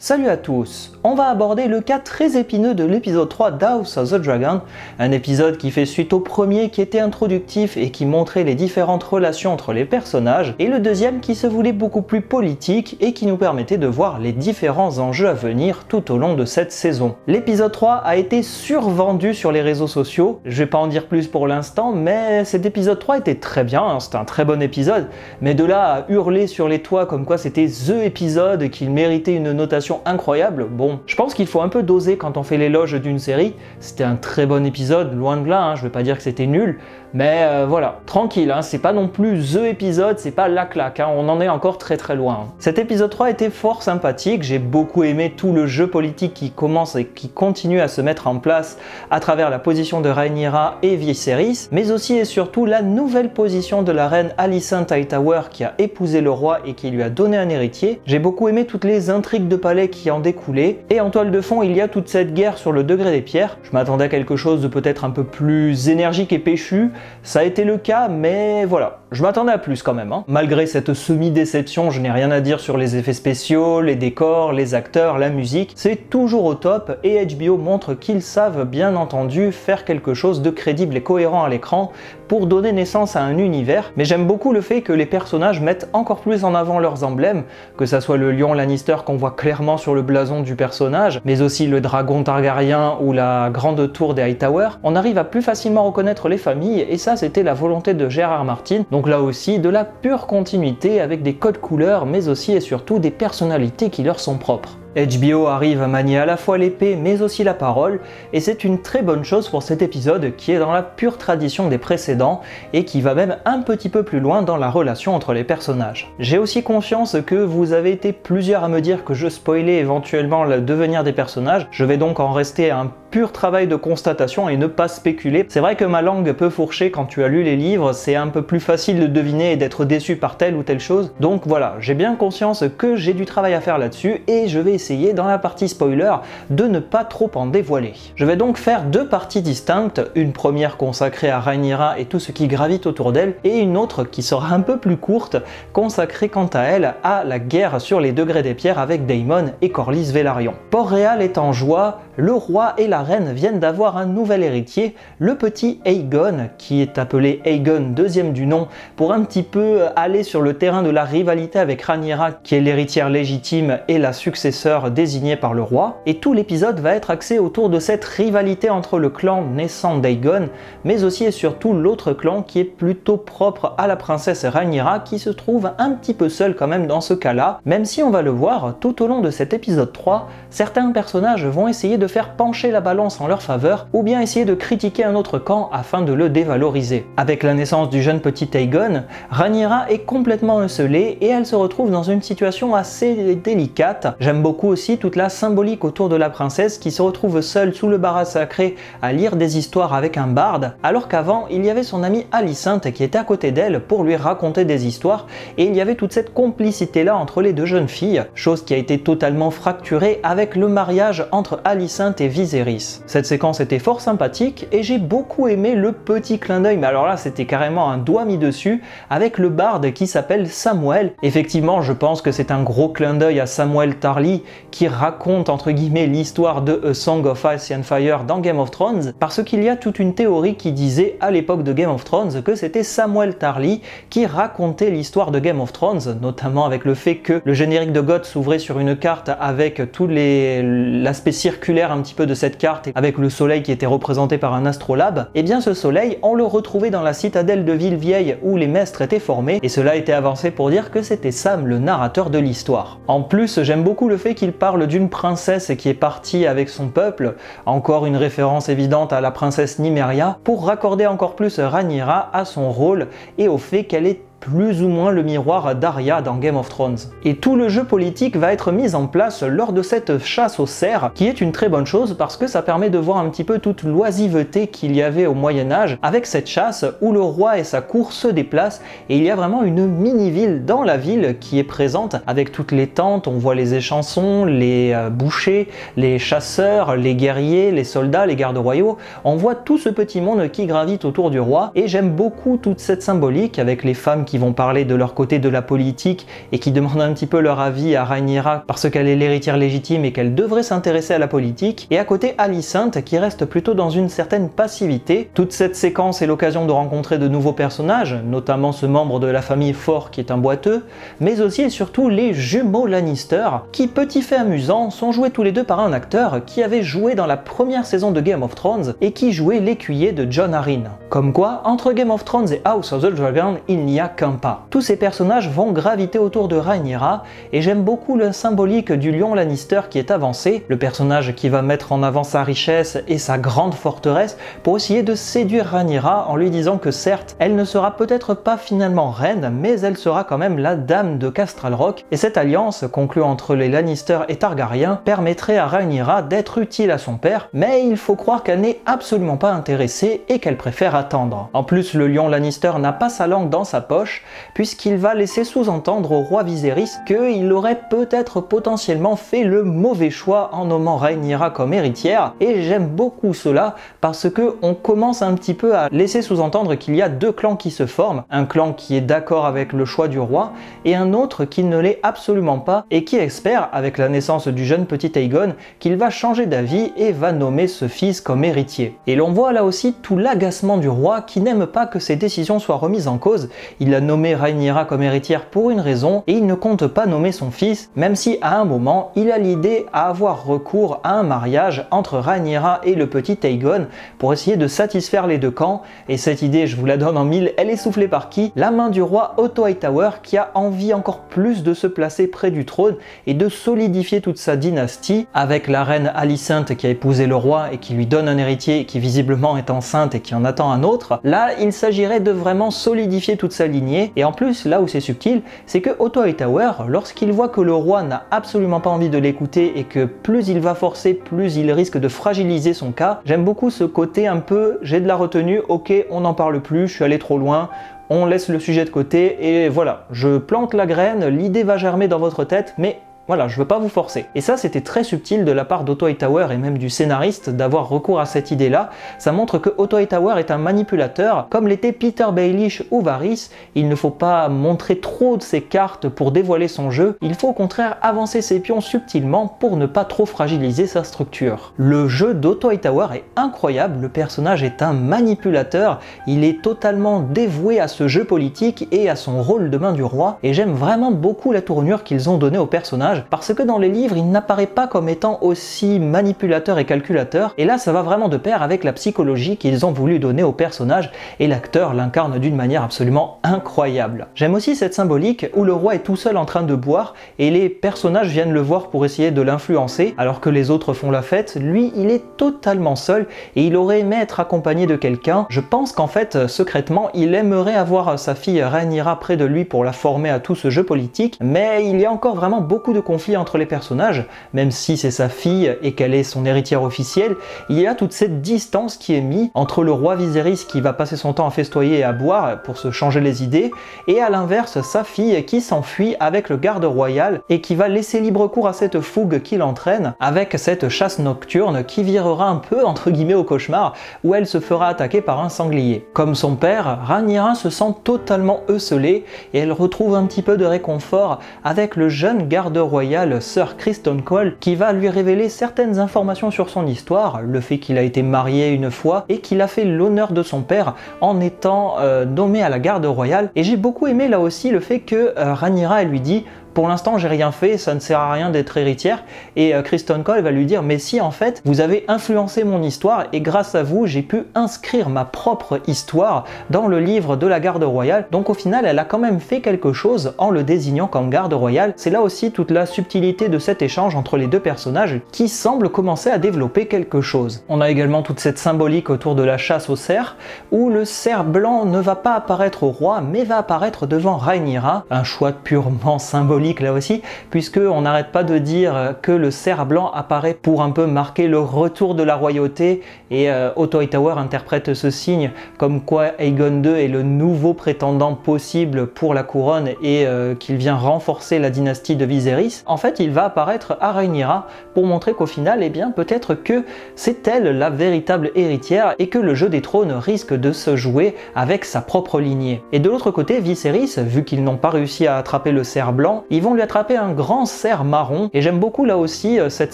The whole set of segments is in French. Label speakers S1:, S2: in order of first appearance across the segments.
S1: Salut à tous, on va aborder le cas très épineux de l'épisode 3 d'House of the Dragon, un épisode qui fait suite au premier qui était introductif et qui montrait les différentes relations entre les personnages, et le deuxième qui se voulait beaucoup plus politique et qui nous permettait de voir les différents enjeux à venir tout au long de cette saison. L'épisode 3 a été survendu sur les réseaux sociaux, je vais pas en dire plus pour l'instant, mais cet épisode 3 était très bien, hein, c'était un très bon épisode, mais de là à hurler sur les toits comme quoi c'était THE épisode, qu'il méritait une notation incroyable, bon, je pense qu'il faut un peu doser quand on fait l'éloge d'une série. C'était un très bon épisode, loin de là, hein, je vais pas dire que c'était nul, mais voilà, tranquille, hein, c'est pas non plus THE épisode, c'est pas la claque, hein, on en est encore très très loin. Hein. Cet épisode 3 était fort sympathique, j'ai beaucoup aimé tout le jeu politique qui commence et qui continue à se mettre en place à travers la position de Rhaenyra et Viserys, mais aussi et surtout la nouvelle position de la reine Alicent Hightower qui a épousé le roi et qui lui a donné un héritier. J'ai beaucoup aimé toutes les intrigues de palais qui en découlaient, et en toile de fond il y a toute cette guerre sur le degré des pierres. Je m'attendais à quelque chose de peut-être un peu plus énergique et péchu, ça a été le cas, mais voilà, je m'attendais à plus quand même. Hein. Malgré cette semi-déception, je n'ai rien à dire sur les effets spéciaux, les décors, les acteurs, la musique, c'est toujours au top, et HBO montre qu'ils savent bien entendu faire quelque chose de crédible et cohérent à l'écran pour donner naissance à un univers, mais j'aime beaucoup le fait que les personnages mettent encore plus en avant leurs emblèmes, que ça soit le lion Lannister qu'on voit clairement sur le blason du personnage, mais aussi le dragon Targaryen ou la grande tour des Hightower. On arrive à plus facilement reconnaître les familles, et ça c'était la volonté de J.R.R. Martin, donc là aussi de la pure continuité avec des codes couleurs, mais aussi et surtout des personnalités qui leur sont propres. HBO arrive à manier à la fois l'épée mais aussi la parole, et c'est une très bonne chose pour cet épisode qui est dans la pure tradition des précédents et qui va même un petit peu plus loin dans la relation entre les personnages. J'ai aussi conscience que vous avez été plusieurs à me dire que je spoilais éventuellement le devenir des personnages, je vais donc en rester à un pur travail de constatation et ne pas spéculer. C'est vrai que ma langue peut fourcher quand tu as lu les livres, c'est un peu plus facile de deviner et d'être déçu par telle ou telle chose, donc voilà, j'ai bien conscience que j'ai du travail à faire là-dessus et je vais essayer dans la partie spoiler de ne pas trop en dévoiler. Je vais donc faire deux parties distinctes, une première consacrée à Rhaenyra et tout ce qui gravite autour d'elle, et une autre qui sera un peu plus courte, consacrée quant à elle à la guerre sur les degrés des pierres avec Daemon et Corlys Velaryon. Port-Réal est en joie, le roi et la reine viennent d'avoir un nouvel héritier, le petit Aegon, qui est appelé Aegon deuxième du nom, pour un petit peu aller sur le terrain de la rivalité avec Rhaenyra, qui est l'héritière légitime et la successeur désignée par le roi, et tout l'épisode va être axé autour de cette rivalité entre le clan naissant d'Aegon, mais aussi et surtout l'autre clan qui est plutôt propre à la princesse Rhaenyra, qui se trouve un petit peu seule quand même dans ce cas-là, même si on va le voir tout au long de cet épisode 3, certains personnages vont essayer de faire pencher la balance en leur faveur, ou bien essayer de critiquer un autre camp afin de le dévaloriser. Avec la naissance du jeune petit Aegon, Rhaenyra est complètement esselée et elle se retrouve dans une situation assez délicate. J'aime beaucoup aussi toute la symbolique autour de la princesse qui se retrouve seule sous le baras sacré à lire des histoires avec un barde, alors qu'avant il y avait son amie Alicent qui était à côté d'elle pour lui raconter des histoires, et il y avait toute cette complicité là entre les deux jeunes filles, chose qui a été totalement fracturée avec le mariage entre Alicent et Viserys. Cette séquence était fort sympathique et j'ai beaucoup aimé le petit clin d'œil, mais alors là c'était carrément un doigt mis dessus, avec le barde qui s'appelle Samwell. Effectivement, je pense que c'est un gros clin d'œil à Samwell Tarly qui raconte entre guillemets l'histoire de A Song of Ice and Fire dans Game of Thrones, parce qu'il y a toute une théorie qui disait à l'époque de Game of Thrones que c'était Samwell Tarly qui racontait l'histoire de Game of Thrones, notamment avec le fait que le générique de GOT s'ouvrait sur une carte avec tout l'aspect circulaire un petit peu de cette carte, avec le soleil qui était représenté par un astrolabe. Et bien ce soleil, on le retrouvait dans la citadelle de Villevieille où les maîtres étaient formés, et cela était avancé pour dire que c'était Sam le narrateur de l'histoire. En plus, j'aime beaucoup le fait qu'il parle d'une princesse qui est partie avec son peuple, encore une référence évidente à la princesse Nymeria, pour raccorder encore plus Rhaenyra à son rôle et au fait qu'elle est plus ou moins le miroir d'Arya dans Game of Thrones. Et tout le jeu politique va être mis en place lors de cette chasse aux cerfs, qui est une très bonne chose parce que ça permet de voir un petit peu toute l'oisiveté qu'il y avait au Moyen-Âge avec cette chasse où le roi et sa cour se déplacent, et il y a vraiment une mini-ville dans la ville qui est présente avec toutes les tentes, on voit les échansons, les bouchers, les chasseurs, les guerriers, les soldats, les gardes royaux, on voit tout ce petit monde qui gravite autour du roi, et j'aime beaucoup toute cette symbolique avec les femmes qui qui vont parler de leur côté de la politique et qui demandent un petit peu leur avis à Rhaenyra parce qu'elle est l'héritière légitime et qu'elle devrait s'intéresser à la politique, et à côté Alicent qui reste plutôt dans une certaine passivité. Toute cette séquence est l'occasion de rencontrer de nouveaux personnages, notamment ce membre de la famille Fort qui est un boiteux, mais aussi et surtout les jumeaux Lannister, qui, petit fait amusant, sont joués tous les deux par un acteur qui avait joué dans la première saison de Game of Thrones et qui jouait l'écuyer de Jon Arryn. Comme quoi, entre Game of Thrones et House of the Dragon, il n'y a qu'un pas. Tous ces personnages vont graviter autour de Rhaenyra, et j'aime beaucoup le symbolique du lion Lannister qui est avancé, le personnage qui va mettre en avant sa richesse et sa grande forteresse pour essayer de séduire Rhaenyra en lui disant que certes, elle ne sera peut-être pas finalement reine, mais elle sera quand même la dame de Castral Rock, et cette alliance conclue entre les Lannister et Targaryen permettrait à Rhaenyra d'être utile à son père, mais il faut croire qu'elle n'est absolument pas intéressée et qu'elle préfère attendre. En plus, le lion Lannister n'a pas sa langue dans sa poche, puisqu'il va laisser sous-entendre au roi Viserys qu'il aurait peut-être potentiellement fait le mauvais choix en nommant Rhaenyra comme héritière, et j'aime beaucoup cela parce que on commence un petit peu à laisser sous-entendre qu'il y a deux clans qui se forment, un clan qui est d'accord avec le choix du roi et un autre qui ne l'est absolument pas et qui espère, avec la naissance du jeune petit Aegon, qu'il va changer d'avis et va nommer ce fils comme héritier. Et l'on voit là aussi tout l'agacement du roi qui n'aime pas que ses décisions soient remises en cause. Il a nommé Rhaenyra comme héritière pour une raison et il ne compte pas nommer son fils, même si à un moment il a l'idée à avoir recours à un mariage entre Rhaenyra et le petit Aegon pour essayer de satisfaire les deux camps, et cette idée, je vous la donne en mille, elle est soufflée par qui? La main du roi Otto Hightower, qui a envie encore plus de se placer près du trône et de solidifier toute sa dynastie, avec la reine Alicent qui a épousé le roi et qui lui donne un héritier et qui visiblement est enceinte et qui en attend un autre. Là, il s'agirait de vraiment solidifier toute sa lignée, et en plus, là où c'est subtil, c'est que Otto Hightower, lorsqu'il voit que le roi n'a absolument pas envie de l'écouter et que plus il va forcer, plus il risque de fragiliser son cas, j'aime beaucoup ce côté un peu j'ai de la retenue, ok, on n'en parle plus, je suis allé trop loin, on laisse le sujet de côté et voilà, je plante la graine, l'idée va germer dans votre tête, mais voilà, je veux pas vous forcer. Et ça, c'était très subtil de la part d'Otto Hightower et même du scénariste d'avoir recours à cette idée-là. Ça montre que Otto Hightower est un manipulateur, comme l'était Peter Baelish ou Varys. Il ne faut pas montrer trop de ses cartes pour dévoiler son jeu. Il faut au contraire avancer ses pions subtilement pour ne pas trop fragiliser sa structure. Le jeu d'Otto Hightower est incroyable. Le personnage est un manipulateur. Il est totalement dévoué à ce jeu politique et à son rôle de main du roi. Et j'aime vraiment beaucoup la tournure qu'ils ont donnée au personnage, parce que dans les livres, il n'apparaît pas comme étant aussi manipulateur et calculateur, et là ça va vraiment de pair avec la psychologie qu'ils ont voulu donner au personnage, et l'acteur l'incarne d'une manière absolument incroyable. J'aime aussi cette symbolique où le roi est tout seul en train de boire, et les personnages viennent le voir pour essayer de l'influencer, alors que les autres font la fête. Lui, il est totalement seul, et il aurait aimé être accompagné de quelqu'un. Je pense qu'en fait, secrètement, il aimerait avoir sa fille Rhaenyra près de lui pour la former à tout ce jeu politique, mais il y a encore vraiment beaucoup de conflit entre les personnages, même si c'est sa fille et qu'elle est son héritière officielle, il y a toute cette distance qui est mise entre le roi Viserys qui va passer son temps à festoyer et à boire pour se changer les idées, et à l'inverse sa fille qui s'enfuit avec le garde royal et qui va laisser libre cours à cette fougue qui l'entraîne, avec cette chasse nocturne qui virera un peu entre guillemets au cauchemar, où elle se fera attaquer par un sanglier. Comme son père, Rhaenyra se sent totalement esseulée et elle retrouve un petit peu de réconfort avec le jeune garde royal Sir Criston Cole, qui va lui révéler certaines informations sur son histoire, le fait qu'il a été marié une fois et qu'il a fait l'honneur de son père en étant nommé à la garde royale. Et j'ai beaucoup aimé là aussi le fait que Rhaenyra elle lui dit: pour l'instant j'ai rien fait, ça ne sert à rien d'être héritière, et Criston Cole va lui dire: mais si en fait vous avez influencé mon histoire et grâce à vous j'ai pu inscrire ma propre histoire dans le livre de la garde royale, donc au final elle a quand même fait quelque chose en le désignant comme garde royale. C'est là aussi toute la subtilité de cet échange entre les deux personnages qui semble commencer à développer quelque chose. On a également toute cette symbolique autour de la chasse au cerf, où le cerf blanc ne va pas apparaître au roi mais va apparaître devant Rhaenyra, un choix purement symbolique symbolique là aussi, puisque on n'arrête pas de dire que le cerf blanc apparaît pour un peu marquer le retour de la royauté, et Otto Hightower interprète ce signe comme quoi Aegon II est le nouveau prétendant possible pour la couronne et qu'il vient renforcer la dynastie de Viserys. En fait, il va apparaître à Rhaenyra pour montrer qu'au final, eh bien, peut-être que c'est elle la véritable héritière et que le jeu des trônes risque de se jouer avec sa propre lignée. Et de l'autre côté, Viserys, vu qu'ils n'ont pas réussi à attraper le cerf blanc, ils vont lui attraper un grand cerf marron. Et j'aime beaucoup là aussi cette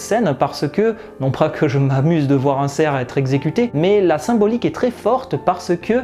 S1: scène parce que, non pas que je m'amuse de voir un cerf être exécuté, mais la symbolique est très forte parce que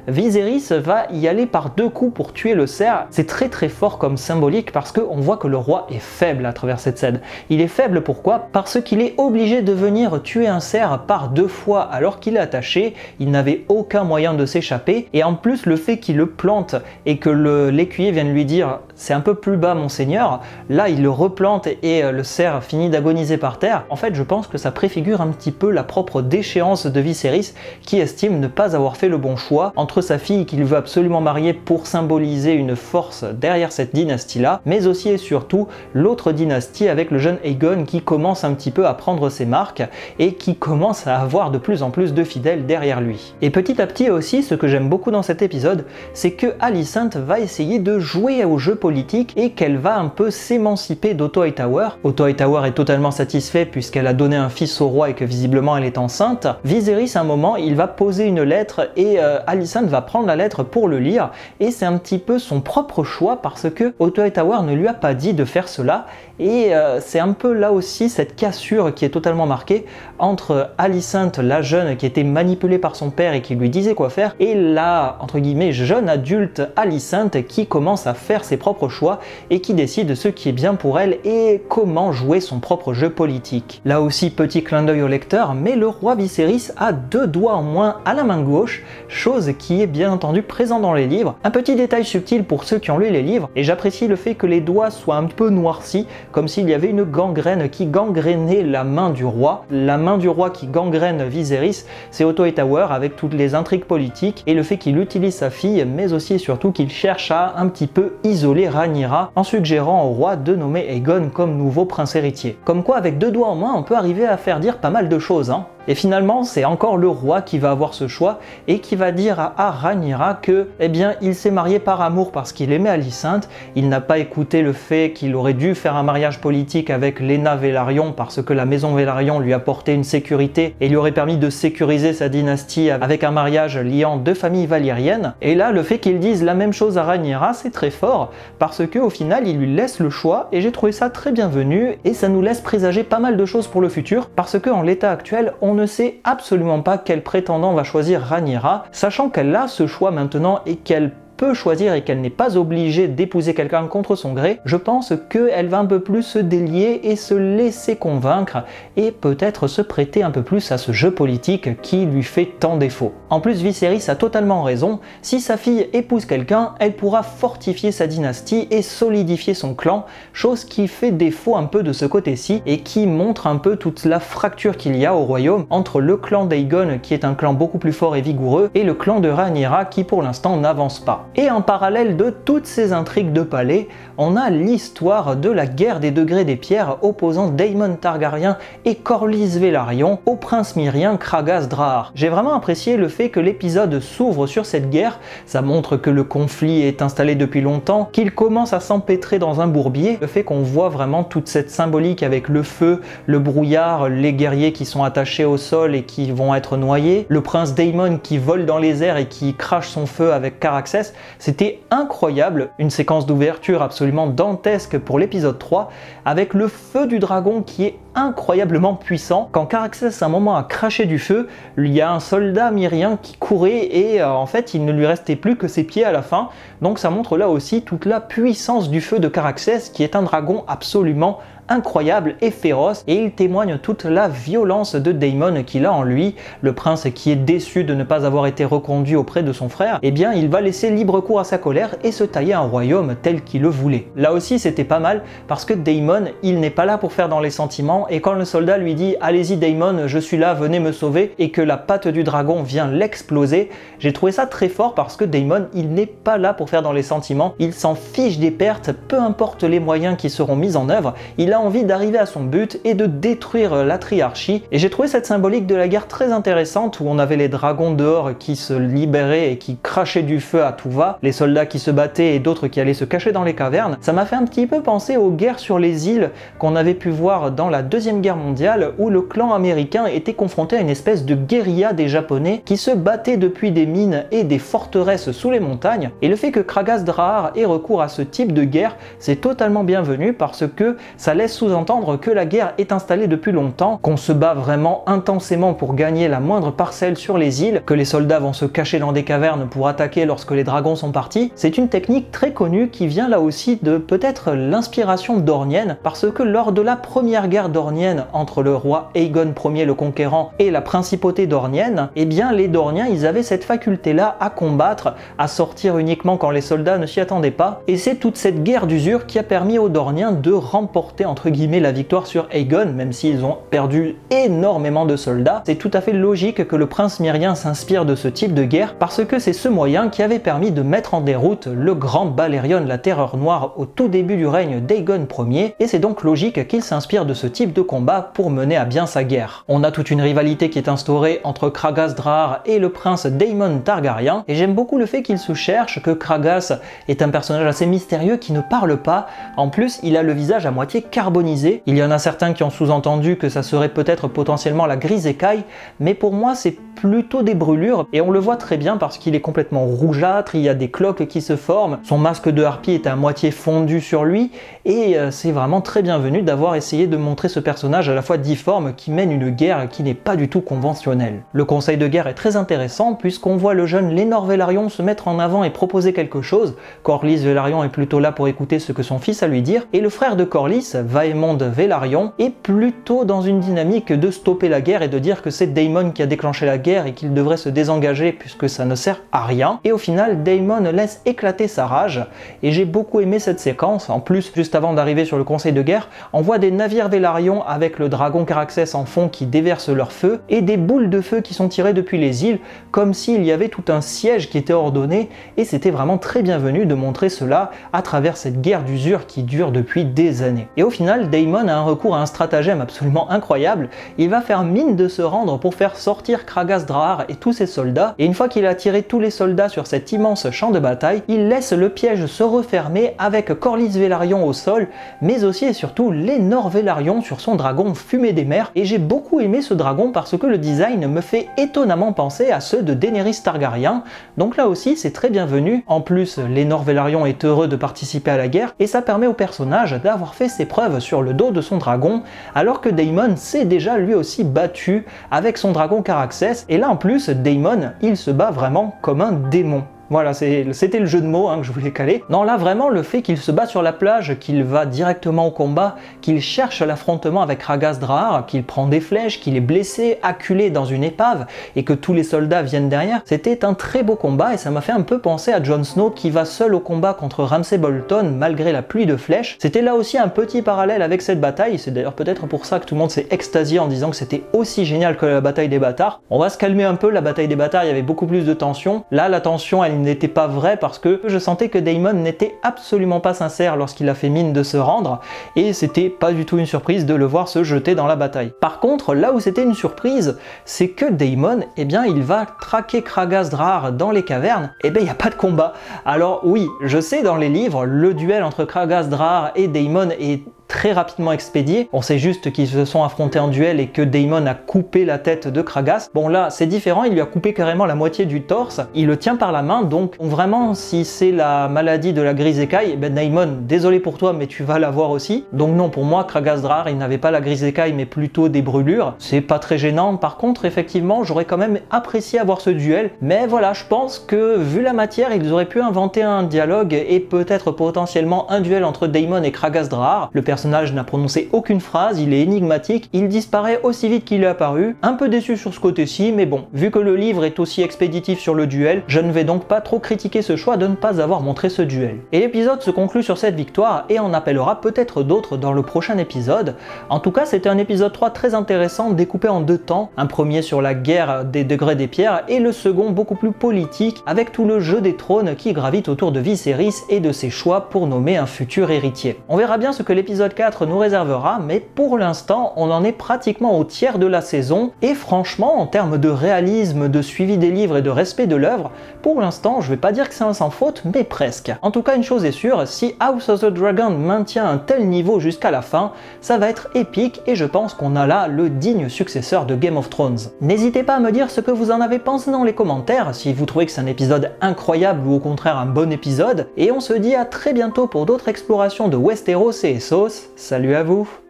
S1: Viserys va y aller par deux coups pour tuer le cerf. C'est très fort comme symbolique parce qu'on voit que le roi est faible à travers cette scène. Il est faible pourquoi? Parce qu'il est obligé de venir tuer un cerf par deux fois alors qu'il est attaché, il n'avait aucun moyen de s'échapper, et en plus le fait qu'il le plante et que l'écuyer vienne lui dire c'est un peu plus bas monseigneur, là il le replante et le cerf finit d'agoniser par terre. En fait je pense que ça préfigure un petit peu la propre déchéance de Viserys qui estime ne pas avoir fait le bon choix entre sa fille qu'il veut absolument marier pour symboliser une force derrière cette dynastie là, mais aussi et surtout l'autre dynastie avec le jeune Aegon qui commence un petit peu à prendre ses marques et qui commence à avoir de plus en plus de fidèles derrière lui. Et petit à petit aussi, ce que j'aime beaucoup dans cet épisode, c'est que Alicent va essayer de jouer au jeu politique et qu'elle va un peu s'émanciper d'Otto Hightower. Otto Hightower est totalement satisfait puisqu'elle a donné un fils au roi et que visiblement elle est enceinte. Viserys à un moment, il va poser une lettre et Alicent va prendre la lettre pour le lire, et c'est un petit peu son propre choix parce que Otto Hightower ne lui a pas dit de faire cela, et c'est un peu là aussi cette cassure qui est totalement marquée entre Alicent, la jeune qui était manipulée par son père et qui lui disait quoi faire, et la entre guillemets jeune adulte Alicent qui commence à faire ses propres choix et qui décide ce qui est bien pour elle et comment jouer son propre jeu politique. Là aussi petit clin d'œil au lecteur, mais le roi Viserys a deux doigts en moins à la main gauche, chose qui est bien entendu présent dans les livres. Un petit détail subtil pour ceux qui ont lu les livres, et j'apprécie le fait que les doigts soient un peu noircis, comme s'il y avait une gangrène qui gangrénait la main du roi. La main du roi qui gangrène Viserys, c'est Otto Hightower avec toutes les intrigues politiques et le fait qu'il utilise sa fille, mais aussi et surtout qu'il cherche à un petit peu isoler Rhaenyra en suggérant au roi de nommer Aegon comme nouveau prince héritier. Comme quoi avec deux doigts en moins on peut arriver à faire dire pas mal de choses, hein. Et finalement, c'est encore le roi qui va avoir ce choix et qui va dire à Rhaenyra que, eh bien, il s'est marié par amour parce qu'il aimait Alicent. Il n'a pas écouté le fait qu'il aurait dû faire un mariage politique avec Laena Velaryon parce que la maison Velaryon lui apportait une sécurité et lui aurait permis de sécuriser sa dynastie avec un mariage liant deux familles valériennes. Et là, le fait qu'il dise la même chose à Rhaenyra, c'est très fort parce que au final, il lui laisse le choix et j'ai trouvé ça très bienvenu et ça nous laisse présager pas mal de choses pour le futur parce que en l'état actuel, on ne sait absolument pas quel prétendant va choisir Rhaenyra, sachant qu'elle a ce choix maintenant et qu'elle peut choisir et qu'elle n'est pas obligée d'épouser quelqu'un contre son gré. Je pense qu'elle va un peu plus se délier et se laisser convaincre et peut-être se prêter un peu plus à ce jeu politique qui lui fait tant défaut. En plus, Viserys a totalement raison, si sa fille épouse quelqu'un, elle pourra fortifier sa dynastie et solidifier son clan, chose qui fait défaut un peu de ce côté-ci et qui montre un peu toute la fracture qu'il y a au royaume entre le clan d'Aegon qui est un clan beaucoup plus fort et vigoureux et le clan de Rhaenyra qui pour l'instant n'avance pas. Et en parallèle de toutes ces intrigues de palais, on a l'histoire de la guerre des degrés des pierres opposant Daemon Targaryen et Corlys Velaryon au prince myrien Kragas Drahar. J'ai vraiment apprécié le fait que l'épisode s'ouvre sur cette guerre, ça montre que le conflit est installé depuis longtemps, qu'il commence à s'empêtrer dans un bourbier, le fait qu'on voit vraiment toute cette symbolique avec le feu, le brouillard, les guerriers qui sont attachés au sol et qui vont être noyés, le prince Daemon qui vole dans les airs et qui crache son feu avec Caraxès. C'était incroyable, une séquence d'ouverture absolument dantesque pour l'épisode 3, avec le feu du dragon qui est incroyablement puissant. Quand Caraxès à un moment a craché du feu, il y a un soldat myrien qui courait et en fait il ne lui restait plus que ses pieds à la fin, donc ça montre là aussi toute la puissance du feu de Caraxès qui est un dragon absolument incroyable et féroce, et il témoigne toute la violence de Daemon qu'il a en lui. Le prince qui est déçu de ne pas avoir été reconduit auprès de son frère, eh bien il va laisser libre cours à sa colère et se tailler un royaume tel qu'il le voulait. Là aussi c'était pas mal parce que Daemon, il n'est pas là pour faire dans les sentiments, et quand le soldat lui dit allez-y Daemon, je suis là, venez me sauver, et que la patte du dragon vient l'exploser, j'ai trouvé ça très fort parce que Daemon, il n'est pas là pour faire dans les sentiments, il s'en fiche des pertes, peu importe les moyens qui seront mis en œuvre, il a envie d'arriver à son but et de détruire la triarchie. Et j'ai trouvé cette symbolique de la guerre très intéressante où on avait les dragons dehors qui se libéraient et qui crachaient du feu à tout va, les soldats qui se battaient et d'autres qui allaient se cacher dans les cavernes. Ça m'a fait un petit peu penser aux guerres sur les îles qu'on avait pu voir dans la Deuxième Guerre mondiale où le clan américain était confronté à une espèce de guérilla des Japonais qui se battaient depuis des mines et des forteresses sous les montagnes. Et le fait que Kragas Drahar ait recours à ce type de guerre, c'est totalement bienvenu parce que ça laisse sous-entendre que la guerre est installée depuis longtemps, qu'on se bat vraiment intensément pour gagner la moindre parcelle sur les îles, que les soldats vont se cacher dans des cavernes pour attaquer lorsque les dragons sont partis. C'est une technique très connue qui vient là aussi de peut-être l'inspiration dornienne, parce que lors de la première guerre dornienne entre le roi Aegon Ier le Conquérant et la principauté dornienne, eh bien les Dorniens ils avaient cette faculté-là à combattre, à sortir uniquement quand les soldats ne s'y attendaient pas, et c'est toute cette guerre d'usure qui a permis aux Dorniens de remporter entre guillemets la victoire sur Aegon, même s'ils ont perdu énormément de soldats. C'est tout à fait logique que le prince Myrien s'inspire de ce type de guerre, parce que c'est ce moyen qui avait permis de mettre en déroute le grand Balerion, la Terreur Noire, au tout début du règne d'Aegon Ier, et c'est donc logique qu'il s'inspire de ce type de combat pour mener à bien sa guerre. On a toute une rivalité qui est instaurée entre Kragas Drahar et le prince Daemon Targaryen, et j'aime beaucoup le fait qu'il se cherche, que Kragas est un personnage assez mystérieux qui ne parle pas. En plus, il a le visage à moitié carbonisé. Il y en a certains qui ont sous-entendu que ça serait peut-être potentiellement la grise écaille, mais pour moi c'est plutôt des brûlures, et on le voit très bien parce qu'il est complètement rougeâtre, il y a des cloques qui se forment, son masque de harpie est à moitié fondu sur lui, et c'est vraiment très bienvenu d'avoir essayé de montrer ce personnage à la fois difforme qui mène une guerre qui n'est pas du tout conventionnelle. Le conseil de guerre est très intéressant puisqu'on voit le jeune Laenor Velaryon se mettre en avant et proposer quelque chose. Corlys Velaryon est plutôt là pour écouter ce que son fils a à lui dire, et le frère de Corlys, Vaemond Velaryon, est plutôt dans une dynamique de stopper la guerre et de dire que c'est Daemon qui a déclenché la guerre et qu'il devrait se désengager puisque ça ne sert à rien. Et au final, Daemon laisse éclater sa rage, et j'ai beaucoup aimé cette séquence. En plus, juste avant d'arriver sur le conseil de guerre, on voit des navires Velaryon avec le dragon Caraxès en fond qui déverse leur feu, et des boules de feu qui sont tirées depuis les îles, comme s'il y avait tout un siège qui était ordonné, et c'était vraiment très bienvenu de montrer cela à travers cette guerre d'usure qui dure depuis des années. Et au final, Daemon a un recours à un stratagème absolument incroyable. Il va faire mine de se rendre pour faire sortir Kragas Drahar et tous ses soldats, et une fois qu'il a tiré tous les soldats sur cet immense champ de bataille, il laisse le piège se refermer avec Corlys Velaryon au sol, mais aussi et surtout Laenor Velaryon sur son dragon Fumée des Mers, et j'ai beaucoup aimé ce dragon parce que le design me fait étonnamment penser à ceux de Daenerys Targaryen, donc là aussi c'est très bienvenu. En plus, Laenor Velaryon est heureux de participer à la guerre, et ça permet au personnage d'avoir fait ses preuves sur le dos de son dragon, alors que Daemon s'est déjà lui aussi battu avec son dragon Caraxès, et là en plus Daemon il se bat vraiment comme un démon. Voilà, c'était le jeu de mots que je voulais caler. Non, là vraiment, le fait qu'il se bat sur la plage, qu'il va directement au combat, qu'il cherche l'affrontement avec Kragas Drahar, qu'il prend des flèches, qu'il est blessé, acculé dans une épave, et que tous les soldats viennent derrière, c'était un très beau combat, et ça m'a fait un peu penser à Jon Snow qui va seul au combat contre Ramsay Bolton malgré la pluie de flèches. C'était là aussi un petit parallèle avec cette bataille, c'est d'ailleurs peut-être pour ça que tout le monde s'est extasié en disant que c'était aussi génial que la bataille des bâtards. On va se calmer un peu, la bataille des bâtards, il y avait beaucoup plus de tension. Là, la tension, elle n'était pas vraie parce que je sentais que Daemon n'était absolument pas sincère lorsqu'il a fait mine de se rendre, et c'était pas du tout une surprise de le voir se jeter dans la bataille. Par contre, là où c'était une surprise, c'est que Daemon, eh bien, il va traquer Kragas Drahar dans les cavernes, et bien, il n'y a pas de combat. Alors oui, je sais, dans les livres, le duel entre Kragas Drahar et Daemon est très rapidement expédié. On sait juste qu'ils se sont affrontés en duel et que Daemon a coupé la tête de Kragas. Bon là, c'est différent, il lui a coupé carrément la moitié du torse, il le tient par la main, donc vraiment, si c'est la maladie de la grise écaille, ben Daemon, désolé pour toi, mais tu vas l'avoir aussi. Donc non, pour moi, Kragas Drahar, il n'avait pas la grise écaille, mais plutôt des brûlures. C'est pas très gênant. Par contre, effectivement, j'aurais quand même apprécié avoir ce duel, mais voilà, je pense que, vu la matière, ils auraient pu inventer un dialogue et peut-être potentiellement un duel entre Daemon et Kragas Drahar. Le personnage personnage n'a prononcé aucune phrase, il est énigmatique, il disparaît aussi vite qu'il est apparu. Un peu déçu sur ce côté-ci, mais bon, vu que le livre est aussi expéditif sur le duel, je ne vais donc pas trop critiquer ce choix de ne pas avoir montré ce duel. Et l'épisode se conclut sur cette victoire et en appellera peut-être d'autres dans le prochain épisode. En tout cas, c'était un épisode 3 très intéressant, découpé en deux temps, un premier sur la guerre des degrés des pierres et le second beaucoup plus politique, avec tout le jeu des trônes qui gravite autour de Viserys et de ses choix pour nommer un futur héritier. On verra bien ce que l'épisode 4 nous réservera, mais pour l'instant, on en est pratiquement au tiers de la saison, et franchement, en termes de réalisme, de suivi des livres et de respect de l'œuvre, pour l'instant, je vais pas dire que c'est un sans faute, mais presque. En tout cas, une chose est sûre, si House of the Dragon maintient un tel niveau jusqu'à la fin, ça va être épique et je pense qu'on a là le digne successeur de Game of Thrones. N'hésitez pas à me dire ce que vous en avez pensé dans les commentaires, si vous trouvez que c'est un épisode incroyable ou au contraire un bon épisode, et on se dit à très bientôt pour d'autres explorations de Westeros et Essos. Salut à vous!